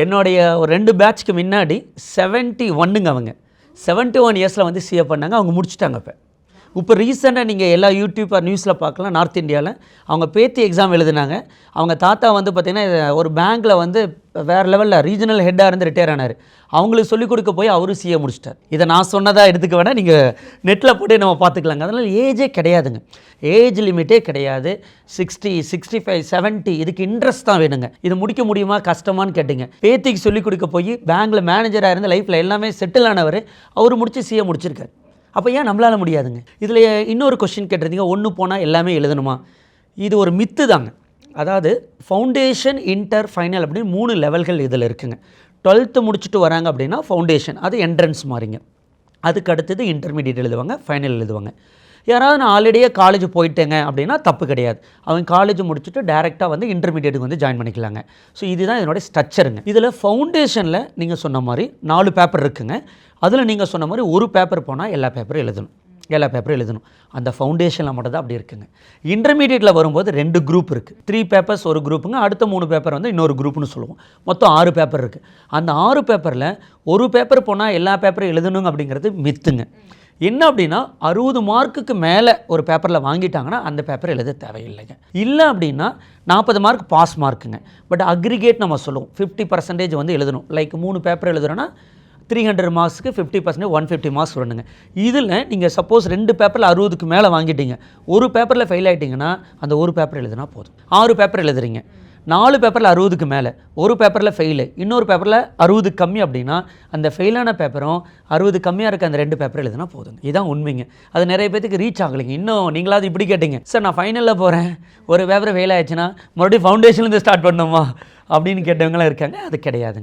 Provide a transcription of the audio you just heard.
என்னுடைய ஒரு 2 பேட்ச்க்கு முன்னாடி 71ங்க அவங்க 71 இயர்ஸில் வந்து சிஏ பண்ணாங்க. அவங்க முடிச்சுட்டாங்க. இப்போ ரீசெண்டாக நீங்கள் எல்லா யூடியூப் நியூஸில் பார்க்கலாம். நார்த் இந்தியாவில் அவங்க பேத்தி எக்ஸாம் எழுதினாங்க. அவங்க தாத்தா வந்து பார்த்திங்கன்னா ஒரு பேங்க்கில் வந்து வேறு லெவலில் ரீஜனல் ஹெட்டாக இருந்து ரிட்டையர் ஆனார். அவங்களுக்கு சொல்லிக் கொடுக்க போய் அவரும் சிஏ முடிச்சிட்டார். இதை நான் சொன்னதாக எடுத்துக்க வேணால் நீங்கள் நெட்டில் போட்டு நம்ம பார்த்துக்கலாங்க. அதனால் ஏஜே கிடையாதுங்க, ஏஜ் லிமிட்டே கிடையாது. 60, 65, 70 இதுக்கு இன்ட்ரெஸ்ட் தான் வேணுங்க. இது முடிக்க முடியுமா கஷ்டமானு கேட்டிங்க. பேத்திக்கு சொல்லிக் கொடுக்க போய் பேங்க்கில் மேனேஜராக இருந்து லைஃப்பில் எல்லாமே செட்டில் ஆனவர் அவர் முடித்து சிஏ முடிச்சிருக்கார். அப்போ ஏன் நம்மளால் முடியாதுங்க? இதில் இன்னொரு கொஸ்டின் கேட்டிருந்தீங்க, ஒன்று போனால் எல்லாமே எழுதணுமா? இது ஒரு மித்து தாங்க. அதாவது ஃபவுண்டேஷன், இன்டர், ஃபைனல் அப்படின்னு 3 லெவல்கள் இதில் இருக்குங்க. 12th முடிச்சுட்டு வராங்க அப்படின்னா ஃபவுண்டேஷன், அது என்ட்ரன்ஸ் மாதிரிங்க. அதுக்கு அடுத்தது இன்டர்மீடியட் எழுதுவாங்க, ஃபைனல் எழுதுவாங்க. யாராவது நான் ஆல்ரெடியே காலேஜ் போயிட்டேங்க அப்படின்னா தப்பு கிடையாது. அவங்க காலேஜ் முடிச்சுட்டு டேரெக்டாக வந்து இன்டர்மீடியட்டுக்கு வந்து ஜாயின் பண்ணிக்கலாங்க. ஸோ இதுதான் இதனுடைய ஸ்ட்ரக்சருங்க. இதில் ஃபவுண்டேஷனில் நீங்கள் சொன்ன மாதிரி 4 பேப்பர் இருக்குங்க. அதில் நீங்கள் சொன்ன மாதிரி ஒரு பேப்பர் போனால் எல்லா பேப்பரும் எழுதணும். அந்த ஃபவுண்டேஷனில் மட்டும் தான் அப்படி இருக்குங்க. இன்டர்மீடியட்டில் வரும்போது 2 குரூப் இருக்குது. 3 பேப்பர்ஸ் ஒரு குரூப்புங்க, அடுத்த 3 பேப்பர் வந்து இன்னொரு குரூப்னு சொல்லுவோம். மொத்தம் 6 பேப்பர் இருக்குது. அந்த 6 பேப்பரில் ஒரு பேப்பர் போனால் எல்லா பேப்பரும் எழுதணுங்க அப்படிங்கிறது மித்துங்க. என்ன அப்படின்னா 60 மார்க்குக்கு மேலே ஒரு பேப்பரில் வாங்கிட்டாங்கன்னா அந்த பேப்பர் எழுத தேவையில்லைங்க. இல்லை அப்படின்னா 40 மார்க் பாஸ் மார்க்குங்க. பட் அக்ரிகேட் நம்ம சொல்லுவோம் 50% வந்து எழுதணும். லைக் 3 பேப்பர் எழுதுகிறோன்னா 300 மார்க்ஸுக்கு 50% 150 மார்க்ஸ் வரணுங்க. இதில் நீங்கள் சப்போஸ் 2 பேப்பரில் 60க்கு மேலே வாங்கிட்டீங்க, ஒரு பேப்பரில் ஃபெயில் ஆகிட்டிங்கன்னா அந்த ஒரு பேப்பர் எழுதுனா போதும். 6 பேப்பர் எழுதுறீங்க, 4 பேப்பரில் 60க்கு மேலே, ஒரு பேப்பரில் ஃபெயிலு, இன்னொரு பேப்பரில் 60 கம்மி அப்படின்னா அந்த ஃபெயிலான பேப்பரும் 60 கம்மியாக இருக்க அந்த 2 பேப்பர் எழுதுனா போதுங்க. இதுதான் உண்மைங்க. அது நிறைய பேருக்கு ரீச் ஆகலைங்க. இன்னும் நீங்களாவது இப்படி கேட்டிங்க, சார் நான் ஃபைனலில் போகிறேன், ஒரு பேப்பர் ஃபெயில் ஆயிடுச்சுன்னா மறுபடியும் ஃபவுண்டேஷன்லேருந்து ஸ்டார்ட் பண்ணணுமா அப்படின்னு கேட்டவங்களாம் இருக்காங்க. அது கிடையாதுங்க.